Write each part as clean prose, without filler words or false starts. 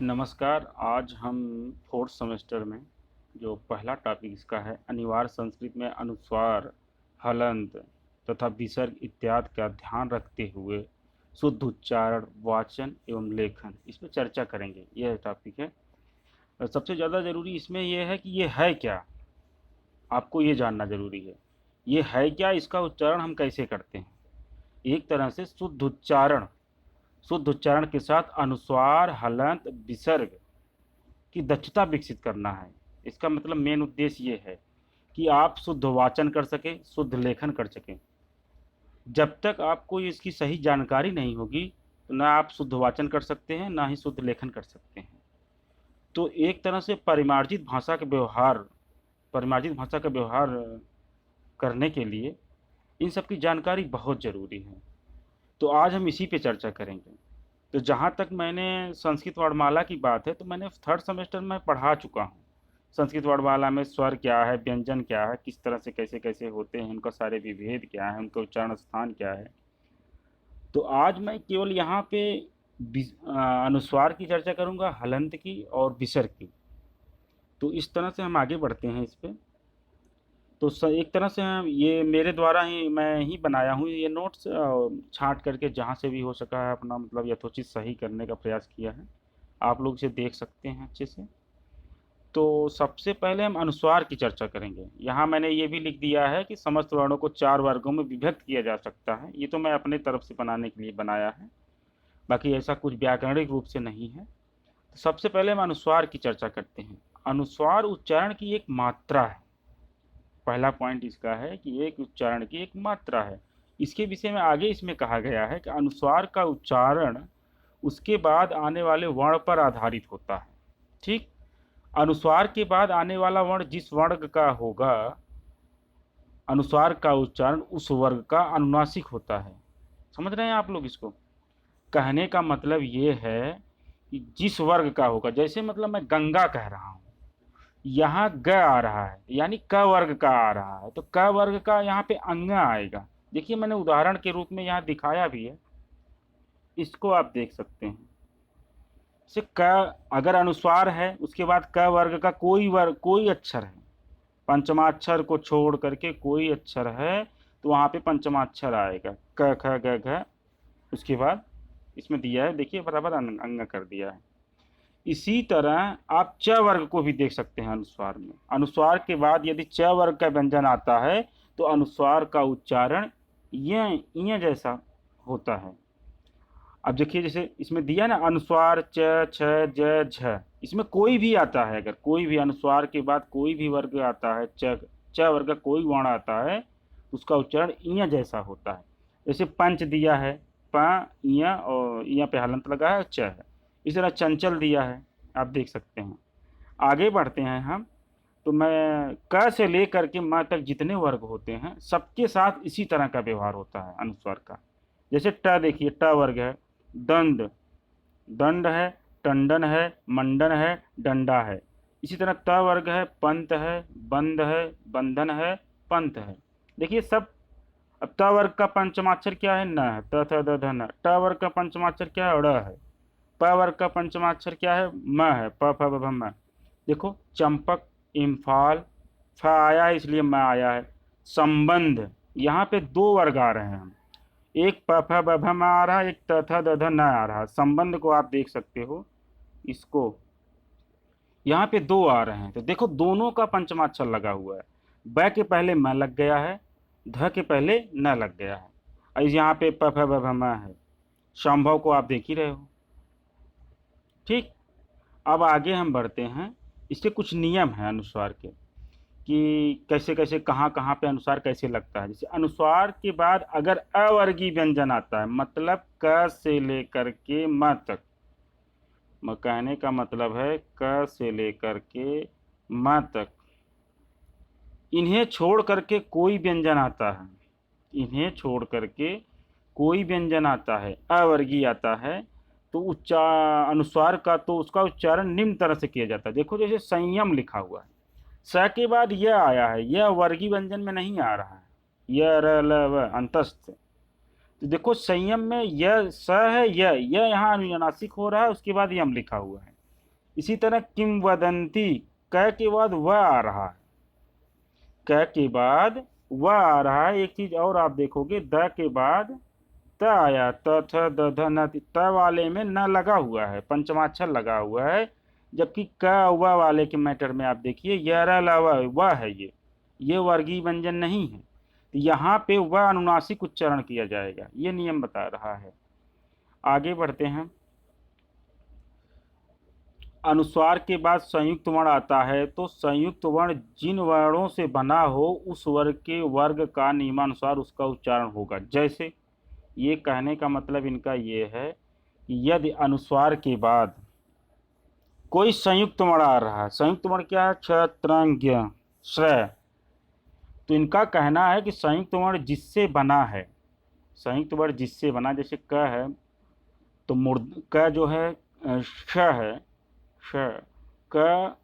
नमस्कार। आज हम फोर्थ सेमेस्टर में जो पहला टॉपिक इसका है अनिवार्य संस्कृत में अनुस्वार, हलंत तथा विसर्ग इत्यादि का ध्यान रखते हुए शुद्ध उच्चारण, वाचन एवं लेखन, इस पर चर्चा करेंगे। यह टॉपिक है। और सबसे ज़्यादा ज़रूरी इसमें यह है कि ये है क्या, आपको ये जानना ज़रूरी है। ये है क्या, इसका उच्चारण हम कैसे करते हैं। एक तरह से शुद्ध उच्चारण के साथ अनुस्वार, हलंत, विसर्ग की दक्षता विकसित करना है। इसका मतलब मेन उद्देश्य ये है कि आप शुद्ध वाचन कर सकें, शुद्ध लेखन कर सकें। जब तक आपको इसकी सही जानकारी नहीं होगी तो ना आप शुद्ध वाचन कर सकते हैं, ना ही शुद्ध लेखन कर सकते हैं। तो एक तरह से परिमार्जित भाषा का व्यवहार करने के लिए इन सब की जानकारी बहुत ज़रूरी है। तो आज हम इसी पे चर्चा करेंगे। तो जहाँ तक मैंने संस्कृत वर्णमाला की बात है, तो मैंने थर्ड सेमेस्टर में पढ़ा चुका हूँ। संस्कृत वर्णमाला में स्वर क्या है, व्यंजन क्या है, किस तरह से कैसे कैसे होते हैं, उनका सारे विभेद क्या है, उनका उच्चारण स्थान क्या है। तो आज मैं केवल यहाँ पे अनुस्वार की चर्चा करूँगा, हलंत की और विसर्ग की। तो इस तरह से हम आगे बढ़ते हैं इस पे। तो एक तरह से ये मेरे द्वारा ही मैं ही बनाया हूँ ये नोट्स, छांट करके जहाँ से भी हो सका है अपना मतलब यथोचित सही करने का प्रयास किया है। आप लोग इसे देख सकते हैं अच्छे से। तो सबसे पहले हम अनुस्वार की चर्चा करेंगे। यहाँ मैंने ये भी लिख दिया है कि समस्त वर्णों को 4 वर्गों में विभक्त किया जा सकता है। ये तो मैं अपने तरफ से बनाने के लिए बनाया है, बाकी ऐसा कुछ व्याकरणिक रूप से नहीं है। तो सबसे पहले हम अनुस्वार की चर्चा करते हैं। अनुस्वार उच्चारण की एक मात्रा है। पहला पॉइंट इसका है कि एक उच्चारण की एक मात्रा है। इसके विषय में आगे इसमें कहा गया है कि अनुस्वार का उच्चारण उसके बाद आने वाले वर्ण पर आधारित होता है। ठीक, अनुस्वार के बाद आने वाला वर्ण जिस वर्ग का होगा, अनुस्वार का उच्चारण उस वर्ग का अनुनासिक होता है। समझ रहे हैं आप लोग इसको? कहने का मतलब ये है कि जिस वर्ग का होगा, जैसे मतलब मैं गंगा कह रहा हूँ, यहाँ ग आ रहा है यानी क वर्ग का आ रहा है, तो क वर्ग का यहाँ पे अंग आएगा। देखिए मैंने उदाहरण के रूप में यहाँ दिखाया भी है, इसको आप देख सकते हैं। जैसे क अगर अनुस्वार है, उसके बाद क वर्ग का कोई अक्षर है, पंचमाक्षर को छोड़ करके कोई अक्षर है, तो वहाँ पे पंचमाक्षर आएगा, क ख ग घ। उसके बाद इसमें दिया है, देखिए बराबर अंग कर दिया है। इसी तरह आप च वर्ग को भी देख सकते हैं अनुस्वार में। अनुस्वार के बाद यदि च वर्ग का व्यंजन आता है तो अनुस्वार का उच्चारण य जैसा होता है। अब देखिए जैसे इसमें दिया ना, अनुस्वार च छ ज झ, इसमें कोई भी आता है, अगर कोई भी अनुस्वार के बाद कोई भी वर्ग आता है, च वर्ग का कोई वर्ण आता है, उसका उच्चारण इ जैसा होता है। जैसे पंच दिया है, प इ और इ पे हलंत लगा है, च है। इस तरह चंचल दिया है, आप देख सकते हैं। आगे बढ़ते हैं हम। तो मैं क से लेकर के म तक जितने वर्ग होते हैं सबके साथ इसी तरह का व्यवहार होता है अनुस्वार का। जैसे ट देखिए, ट वर्ग है, दंड, दंड है, टंडन है, मंडन है, डंडा है। इसी तरह त वर्ग है, पंत है, बंद है, बंधन है, पंथ है। देखिए सब। अब त वर्ग का पंचमाक्षर क्या है? न है, त थ द ध न। ट वर्ग का पंचमाक्षर क्या है? ड़ है। प वर्ग का पंचमाक्षर क्या है? म है, प फ ब भ म। देखो, चंपक, इम्फाल, फ आया है इसलिए म आया है। संबंध, यहाँ पे 2 वर्ग आ रहे हैं हम, एक प फ ब भ म आ रहा है, एक त थ द ध न आ रहा है। संबंध को आप देख सकते हो, इसको यहाँ पे 2 आ रहे हैं, तो देखो दोनों का पंचमाक्षर लगा हुआ है। ब के पहले म लग गया है, ध के पहले न लग गया है, और यहाँ पे प फ ब भ म है। संभव को आप देख ही रहे हो। ठीक, अब आगे हम बढ़ते हैं। इसके कुछ नियम हैं अनुस्वार के, कि कैसे कैसे कहाँ कहाँ पे अनुस्वार कैसे लगता है। जैसे अनुस्वार के बाद अगर अवर्गीय व्यंजन आता है, मतलब क से लेकर के म तक, कहने का मतलब है क से लेकर के म तक, इन्हें छोड़ करके कोई व्यंजन आता है, इन्हें छोड़ करके कोई व्यंजन आता है, अवर्गीय आता है, तो अनुस्वार का तो उसका उच्चारण निम्न तरह से किया जाता है। देखो जैसे संयम लिखा हुआ है, स के बाद यह आया है, यह वर्गीय व्यंजन में नहीं आ रहा है, य र ल व अंतस्थ। तो देखो संयम में यह स है, यह यहाँ अनुनासिक हो रहा है, उसके बाद यम लिखा हुआ है। इसी तरह किंवदंती, क के बाद वह आ रहा है, क के बाद वह आ रहा है। एक चीज और आप देखोगे, द के बाद त आया, त थ द ध न, त वाले में न लगा हुआ है, पंचमाक्षर लगा हुआ है। जबकि क व वाले के मैटर में आप देखिए य र ल व है, ये वर्गीय व्यंजन नहीं है। तो यहाँ पे वह अनुनासिक उच्चारण किया जाएगा, ये नियम बता रहा है। आगे बढ़ते हैं। अनुस्वार के बाद संयुक्त वर्ण आता है, तो संयुक्त वर्ण जिन वर्णों से बना हो उस वर्ग के वर्ग का नियमानुसार उसका उच्चारण होगा। जैसे, ये कहने का मतलब इनका ये है कि यदि अनुस्वार के बाद कोई संयुक्त वर्ण आ रहा है, संयुक्त वर्ण क्या है, छ त्र ज्ञ श्र, तो इनका कहना है कि संयुक्त वर्ण जिससे बना है, संयुक्त वर्ण जिससे बना, जैसे क है तो क जो है श है, श, क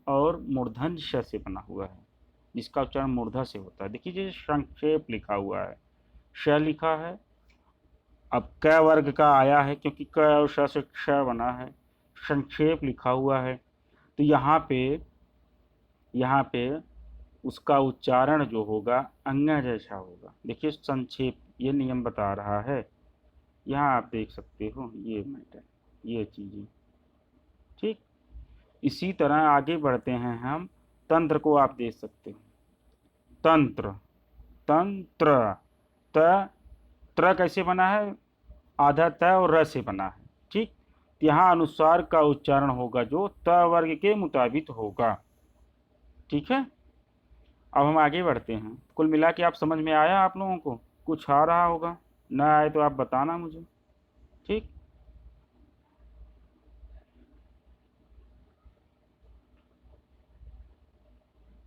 और मूर्धन्य श से बना हुआ है, जिसका उच्चारण मूर्धा से होता है। देखिए जैसे संक्षेप लिखा हुआ है, श लिखा है, अब क वर्ग का आया है क्योंकि क और श से क्ष बना है, संक्षेप लिखा हुआ है, तो यहाँ पे उसका उच्चारण जो होगा अंग जैसा होगा। देखिए संक्षेप, ये नियम बता रहा है, यहाँ आप देख सकते हो ये मैटर, ये चीजें, ठीक। इसी तरह आगे बढ़ते हैं हम, तंत्र को आप देख सकते हो, तंत्र, तंत्र, त्र कैसे बना है, आधा त और र से बना है, ठीक। यहाँ अनुस्वार का उच्चारण होगा जो त वर्ग के मुताबिक होगा, ठीक है। अब हम आगे बढ़ते हैं। कुल मिला के आप समझ में आया, आप लोगों को कुछ आ रहा होगा, न आए तो आप बताना मुझे, ठीक।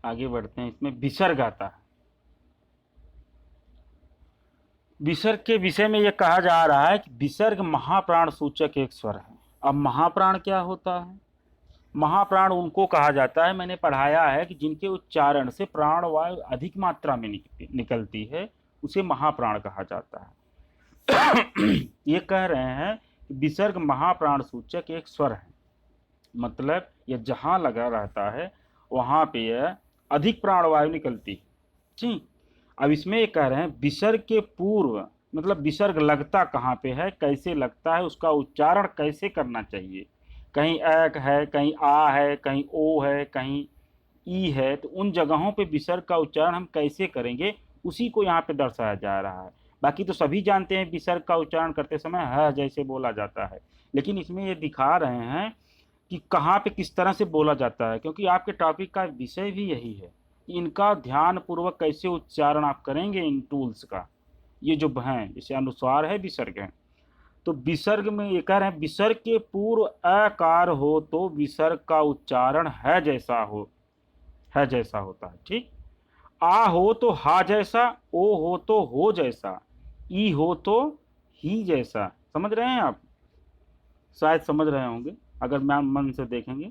आगे बढ़ते हैं। इसमें विसर्ग आता है। विसर्ग के विषय में यह कहा जा रहा है कि विसर्ग महाप्राण सूचक एक स्वर है। अब महाप्राण क्या होता है, महाप्राण उनको कहा जाता है, मैंने पढ़ाया है कि जिनके उच्चारण से प्राण वायु अधिक मात्रा में निकलती है, उसे महाप्राण कहा जाता है। ये कह रहे हैं कि विसर्ग महाप्राण सूचक एक स्वर है, मतलब यह जहां लगा रहता है वहां पे यह अधिक प्राणवायु निकलती है, ठीक। अब इसमें ये कह रहे हैं विसर्ग के पूर्व, मतलब विसर्ग लगता कहाँ पे है, कैसे लगता है, उसका उच्चारण कैसे करना चाहिए। कहीं ऐक है, कहीं आ है, कहीं ओ है, कहीं ई है, तो उन जगहों पे विसर्ग का उच्चारण हम कैसे करेंगे, उसी को यहाँ पे दर्शाया जा रहा है। बाकी तो सभी जानते हैं विसर्ग का उच्चारण करते समय ह जैसे बोला जाता है, लेकिन इसमें ये दिखा रहे हैं कि कहाँ पे किस तरह से बोला जाता है, क्योंकि आपके टॉपिक का विषय भी यही है कि इनका ध्यान पूर्वक कैसे उच्चारण आप करेंगे इन टूल्स का। ये जो हैं, जैसे अनुस्वार है, विसर्ग है, तो विसर्ग में ये कह रहे हैं विसर्ग के पूर्व अकार हो तो विसर्ग का उच्चारण है जैसा होता है, ठीक। आ हो तो हा जैसा, ओ हो तो हो जैसा, ई हो तो ही जैसा। समझ रहे हैं आप, शायद समझ रहे होंगे अगर मैम मन से देखेंगे,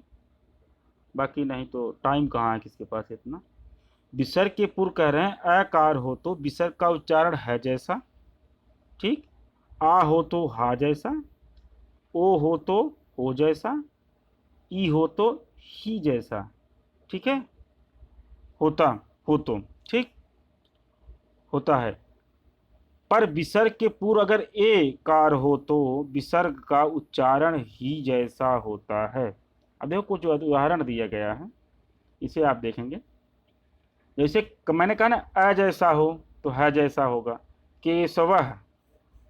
बाकी नहीं तो टाइम कहाँ है किसके पास इतना। विसर्ग के पूर्व कह रहे हैं अकार हो तो विसर्ग का उच्चारण है जैसा, ठीक। आ हो तो हा जैसा, ओ हो तो हो जैसा, ई हो तो ही जैसा, ठीक है, होता हो तो, ठीक, होता है। पर विसर्ग के पूर्व अगर ए कार हो तो विसर्ग का उच्चारण ही जैसा होता है। अब देखो कुछ उदाहरण दिया गया है, इसे आप देखेंगे। जैसे मैंने कहा ना, अ जैसा हो तो है जैसा होगा, केशव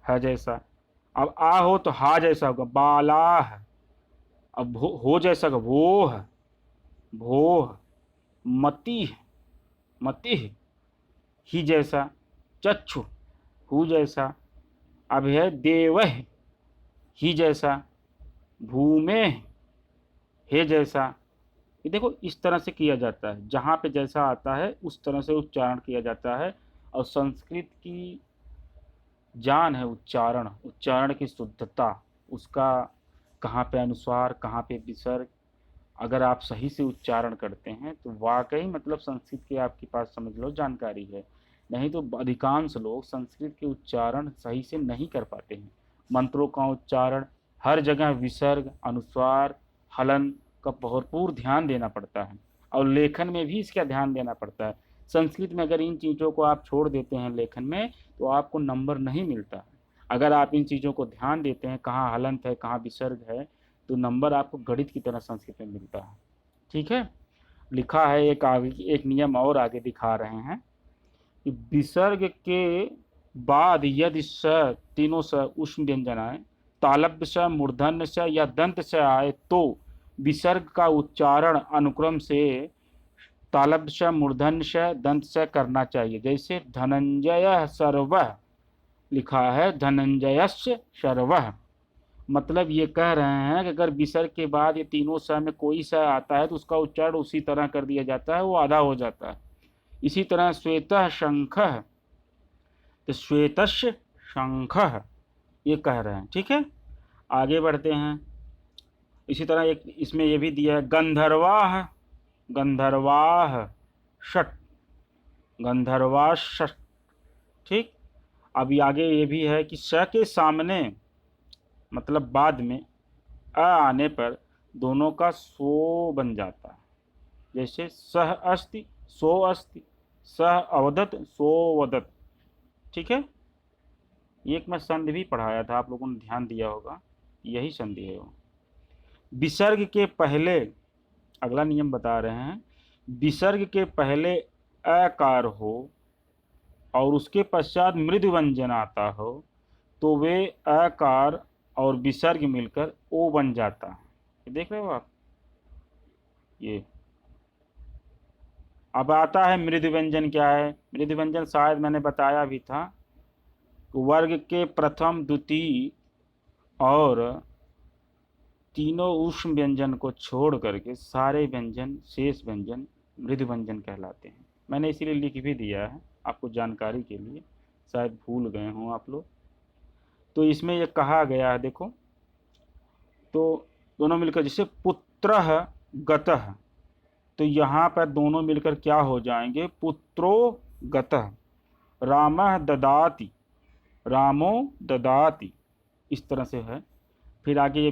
है जैसा। अब आ हो तो हा जैसा होगा, बालाह। अब हो जैसा होगा, वोह, भोह, मति, मति ही जैसा, चक्षु हु जैसा। अब है देवह ही जैसा, भूमे हे जैसा। ये देखो इस तरह से किया जाता है, जहाँ पे जैसा आता है उस तरह से उच्चारण किया जाता है। और संस्कृत की जान है उच्चारण, उच्चारण की शुद्धता, उसका कहाँ पे अनुस्वार, कहाँ पे विसर्ग, अगर आप सही से उच्चारण करते हैं तो वाकई मतलब संस्कृत की आपके पास समझ लो जानकारी है। नहीं तो अधिकांश लोग संस्कृत के उच्चारण सही से नहीं कर पाते हैं। मंत्रों का उच्चारण हर जगह विसर्ग, अनुस्वार, हलन का भरपूर ध्यान देना पड़ता है और लेखन में भी इसका ध्यान देना पड़ता है। संस्कृत में अगर इन चीज़ों को आप छोड़ देते हैं लेखन में तो आपको नंबर नहीं मिलता है। अगर आप इन चीज़ों को ध्यान देते हैं, कहाँ हलंत है कहाँ विसर्ग है, तो नंबर आपको गणित की तरह संस्कृत में मिलता है। ठीक है, लिखा है एक आगे एक नियम और आगे दिखा रहे हैं कि विसर्ग के बाद यदि स तीनों स उष्म व्यंजन आए, तालव्य स, मूर्धन्य स या दंत स आए तो विसर्ग का उच्चारण अनुक्रम से तालव्य स, मूर्धन्य स, दंत स करना चाहिए। जैसे धनंजय सर्वः लिखा है, धनंजयस्य सर्वः, मतलब ये कह रहे हैं कि अगर विसर्ग के बाद ये तीनों स में कोई स आता है तो उसका उच्चारण उसी तरह कर दिया जाता है, वो आधा हो जाता है। इसी तरह श्वेतः शंखः, तो श्वेतस्य शंखः ये कह रहे हैं। ठीक है, आगे बढ़ते हैं। इसी तरह एक इसमें ये भी दिया है, गंधर्वाः, गंधर्वाः षट, गंधर्वा षट। ठीक, अब आगे ये भी है कि स के सामने मतलब बाद में अ आने पर दोनों का सो बन जाता है। जैसे सह अस्ति सो अस्ति, सह अवदत सो वदत। ठीक है, एक मैं संधि भी पढ़ाया था, आप लोगों ने ध्यान दिया होगा, यही संधि है वो। विसर्ग के पहले, अगला नियम बता रहे हैं, विसर्ग के पहले अकार हो और उसके पश्चात मृदु व्यंजन आता हो तो वे अकार और विसर्ग मिलकर ओ बन जाता है। देख रहे हो आप, ये अब आता है मृदु व्यंजन। क्या है मृदु व्यंजन? शायद मैंने बताया भी था, वर्ग के प्रथम द्वितीय और तीनों उष्म व्यंजन को छोड़ करके सारे व्यंजन शेष व्यंजन मृदु व्यंजन कहलाते हैं। मैंने इसीलिए लिख भी दिया है आपको जानकारी के लिए, शायद भूल गए हों आप लोग। तो इसमें ये कहा गया है, देखो, तो दोनों मिलकर जैसे पुत्रः गतः, तो यहाँ पर दोनों मिलकर क्या हो जाएंगे? पुत्रो गतः। रामः ददाति, रामो ददाति, इस तरह से है। फिर आगे ये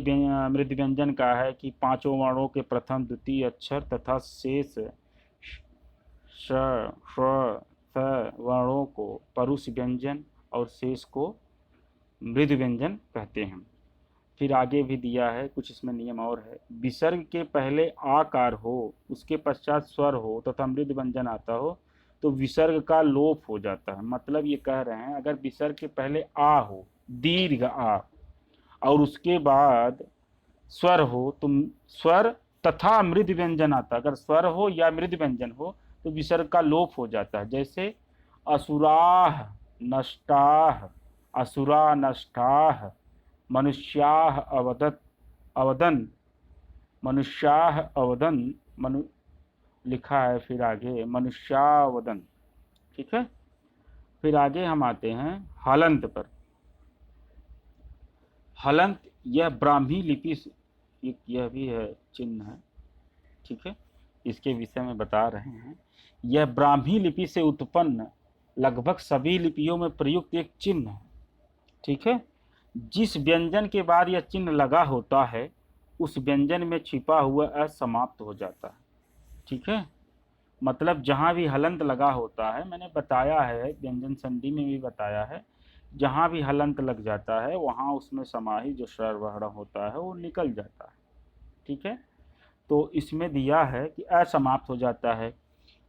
मृदु व्यंजन का है कि पांचों वर्णों के प्रथम द्वितीय अक्षर तथा शेष श श स वर्णों को परुष व्यंजन और शेष को मृदु व्यंजन कहते हैं। फिर आगे भी दिया है कुछ, इसमें नियम और है। विसर्ग के पहले आकार हो, उसके पश्चात स्वर हो तथा मृदु व्यंजन आता हो तो विसर्ग का लोप हो जाता है। मतलब ये कह रहे हैं, अगर विसर्ग के पहले आ हो, दीर्घ आ, और उसके बाद स्वर हो तो स्वर तथा मृदु व्यंजन आता, अगर स्वर हो या मृदु व्यंजन हो तो विसर्ग का लोप हो जाता है। जैसे असुराः नष्टाः, असुरा नष्टाः, मनुष्याः अवदत् अवदन्, मनुष्याः अवदन्, मनु लिखा है फिर आगे मनुष्यावदन्। ठीक है, फिर आगे हम आते हैं हलंत पर। हलंत यह ब्राह्मी लिपि से, यह भी है चिन्ह है। ठीक है, इसके विषय में बता रहे हैं। यह ब्राह्मी लिपि से उत्पन्न लगभग सभी लिपियों में प्रयुक्त एक चिन्ह है। ठीक है, जिस व्यंजन के बाद यह चिन्ह लगा होता है उस व्यंजन में छिपा हुआ अ समाप्त हो जाता है। ठीक है, मतलब जहाँ भी हलंत लगा होता है, मैंने बताया है व्यंजन संधि में भी बताया है, जहाँ भी हलंत लग जाता है वहाँ उसमें समाहित जो स्वरवर्ण होता है वो निकल जाता है। ठीक है, तो इसमें दिया है कि असमाप्त हो जाता है।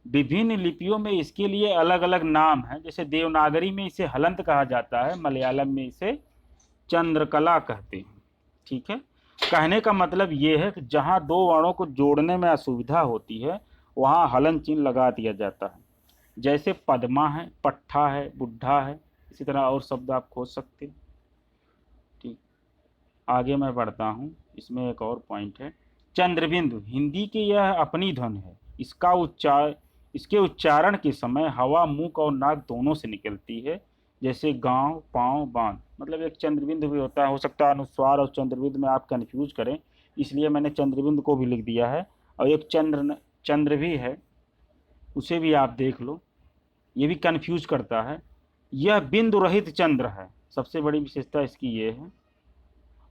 विभिन्न लिपियों में इसके लिए अलग अलग नाम है। जैसे देवनागरी में इसे हलंत कहा जाता है, मलयालम में इसे चंद्रकला कहते हैं। ठीक है, कहने का मतलब ये है कि जहाँ दो वर्णों को जोड़ने में असुविधा होती है वहाँ हलन चिन्ह लगा दिया जाता है। जैसे पद्मा है, पट्ठा है, बुढ़ा है, इसी तरह और शब्द आप खोज सकते हैं। ठीक, आगे मैं बढ़ता हूँ। इसमें एक और पॉइंट है, चंद्रबिंदु। हिंदी की यह अपनी ध्वनि है। इसके उच्चारण के समय हवा मुख और नाक दोनों से निकलती है। जैसे गांव, पाँव, बांध। मतलब एक चंद्रबिंदु भी होता है, हो सकता है अनुस्वार और चंद्रबिंदु में आप कन्फ्यूज करें, इसलिए मैंने चंद्रबिंदु को भी लिख दिया है। और एक चंद्र भी है, उसे भी आप देख लो, ये भी कन्फ्यूज करता है। यह बिंदु रहित चंद्र है, सबसे बड़ी विशेषता इसकी ये है।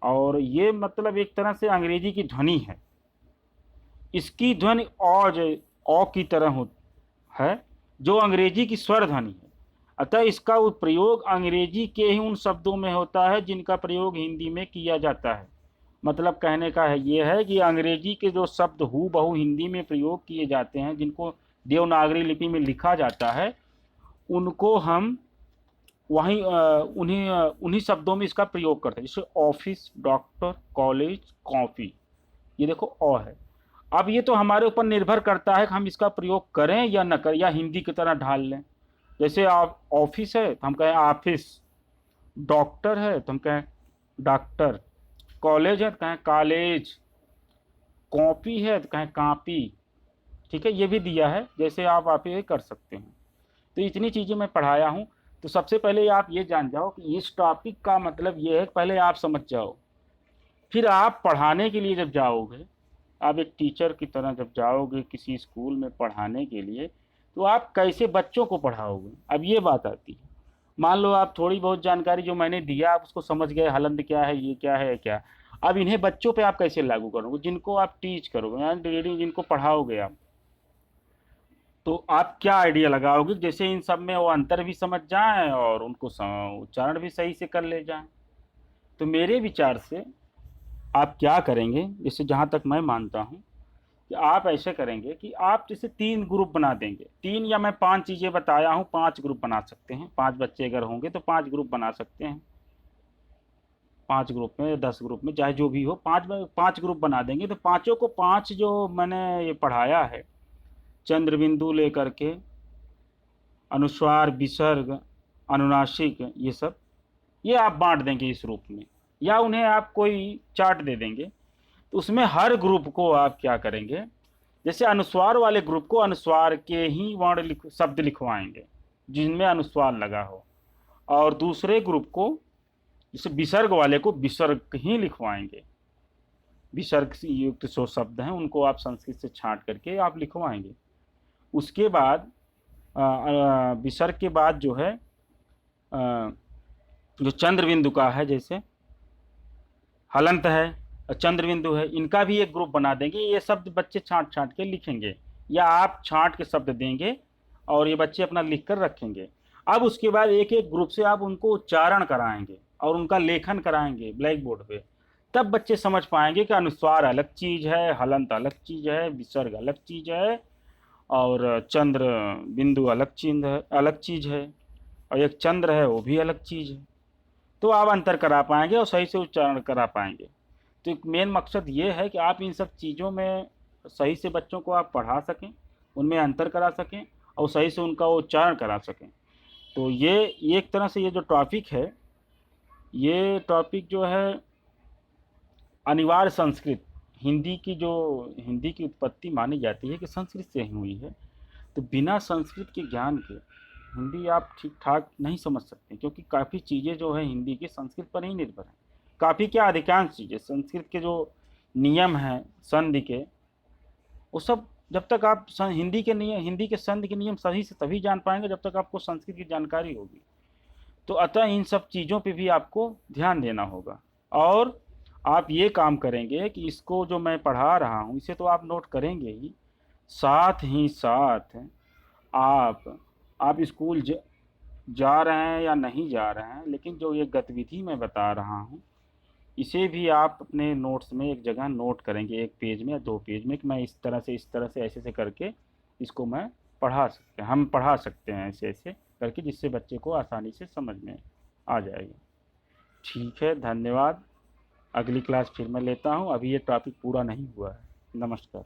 और ये मतलब एक तरह से अंग्रेजी की ध्वनि है। इसकी ध्वनि औ की तरह है, जो अंग्रेजी की स्वर ध्वनि है। अतः इसका प्रयोग अंग्रेजी के ही उन शब्दों में होता है जिनका प्रयोग हिंदी में किया जाता है। मतलब कहने का है ये है कि अंग्रेजी के जो शब्द हू बहू हिंदी में प्रयोग किए जाते हैं, जिनको देवनागरी लिपि में लिखा जाता है, उनको हम वहीं उन्हीं शब्दों में इसका प्रयोग करते हैं। जैसे ऑफिस, डॉक्टर, कॉलेज, कॉफ़ी, ये देखो अ है। अब ये तो हमारे ऊपर निर्भर करता है कि हम इसका प्रयोग करें या न करें, या हिंदी की तरह ढाल लें। जैसे आप ऑफिस है तो हम कहें ऑफिस, डॉक्टर है तो हम कहें डॉक्टर, कॉलेज है तो कहें कॉलेज, कॉपी है तो कहें कापी। ठीक है, ये भी दिया है, जैसे आप ये कर सकते हैं। तो इतनी चीज़ें मैं पढ़ाया हूँ। तो सबसे पहले आप ये जान जाओ कि इस टॉपिक का मतलब ये है कि पहले आप समझ जाओ, फिर आप पढ़ाने के लिए जब जाओगे, आप एक टीचर की तरह जब जाओगे किसी स्कूल में पढ़ाने के लिए, तो आप कैसे बच्चों को पढ़ाओगे, अब ये बात आती है। मान लो आप थोड़ी बहुत जानकारी जो मैंने दिया आप उसको समझ गए, हलंत क्या है, ये क्या है, क्या। अब इन्हें बच्चों पे आप कैसे लागू करोगे, जिनको आप टीच करोगे, रीडिंग जिनको पढ़ाओगे आप, तो आप क्या आइडिया लगाओगे जैसे इन सब में वो अंतर भी समझ जाएं और उनको उच्चारण भी सही से कर ले जाएं। तो मेरे विचार से आप क्या करेंगे, जैसे जहाँ तक मैं मानता हूँ कि आप ऐसे करेंगे कि आप जैसे 3 ग्रुप बना देंगे। 3 या मैं 5 चीज़ें बताया हूँ, 5 ग्रुप बना सकते हैं। 5 बच्चे अगर होंगे तो 5 ग्रुप बना सकते हैं। 5 ग्रुप में, 10 ग्रुप में, चाहे जो भी हो, 5 ग्रुप बना देंगे। तो पाँचों को 5 जो मैंने ये पढ़ाया है, चंद्र बिंदु लेकर के अनुस्वार, विसर्ग, अनुनासिक, ये सब, ये आप बांट देंगे इस रूप में, या उन्हें आप कोई चार्ट दे देंगे। तो उसमें हर ग्रुप को आप क्या करेंगे, जैसे अनुस्वार वाले ग्रुप को अनुस्वार के ही शब्द लिखवाएंगे जिनमें अनुस्वार लगा हो, और दूसरे ग्रुप को, जैसे विसर्ग वाले को, विसर्ग ही लिखवाएंगे। विसर्ग से युक्त जो शब्द हैं उनको आप संस्कृत से छांट करके आप लिखवाएंगे। उसके बाद विसर्ग के बाद जो है जो चंद्र बिंदु का है, जैसे हलंत है, चंद्र बिंदु है, इनका भी एक ग्रुप बना देंगे। ये शब्द बच्चे छांट छांट के लिखेंगे, या आप छांट के शब्द देंगे और ये बच्चे अपना लिख कर रखेंगे। अब उसके बाद एक एक ग्रुप से आप उनको उच्चारण कराएंगे और उनका लेखन कराएंगे ब्लैक बोर्ड पे। तब बच्चे समझ पाएंगे कि अनुस्वार अलग चीज़ है, हलंत अलग चीज़ है, विसर्ग अलग चीज़ है, और चंद्र बिंदु अलग चीज़ है, और एक चंद्र है वो भी अलग चीज़ है। तो आप अंतर करा पाएंगे और सही से उच्चारण करा पाएंगे। तो एक मेन मकसद ये है कि आप इन सब चीज़ों में सही से बच्चों को आप पढ़ा सकें, उनमें अंतर करा सकें और सही से उनका उच्चारण करा सकें। तो ये एक तरह से ये जो टॉपिक है, ये टॉपिक जो है अनिवार्य संस्कृत, हिंदी की उत्पत्ति मानी जाती है कि संस्कृत से ही हुई है। तो बिना संस्कृत के ज्ञान के हिंदी आप ठीक ठाक नहीं समझ सकते, क्योंकि काफ़ी चीज़ें जो है हिंदी की संस्कृत पर ही निर्भर हैं। काफ़ी क्या, अधिकांश चीज़ें संस्कृत के जो नियम हैं संधि के, वो सब जब तक आप हिंदी के संधि के नियम सही से तभी जान पाएंगे जब तक आपको संस्कृत की जानकारी होगी। तो अतः इन सब चीज़ों पे भी आपको ध्यान देना होगा, और आप ये काम करेंगे कि इसको जो मैं पढ़ा रहा हूँ इसे तो आप नोट करेंगे ही, साथ ही साथ आप स्कूल जा रहे हैं या नहीं जा रहे हैं, लेकिन जो ये गतिविधि मैं बता रहा हूँ इसे भी आप अपने नोट्स में एक जगह नोट करेंगे, 1 पेज में या 2 पेज में, कि मैं इस तरह से ऐसे ऐसे करके इसको मैं हम पढ़ा सकते हैं ऐसे ऐसे करके, जिससे बच्चे को आसानी से समझ में आ जाएगा। ठीक है, धन्यवाद। अगली क्लास फिर मैं लेता हूँ, अभी ये टॉपिक पूरा नहीं हुआ है। नमस्कार।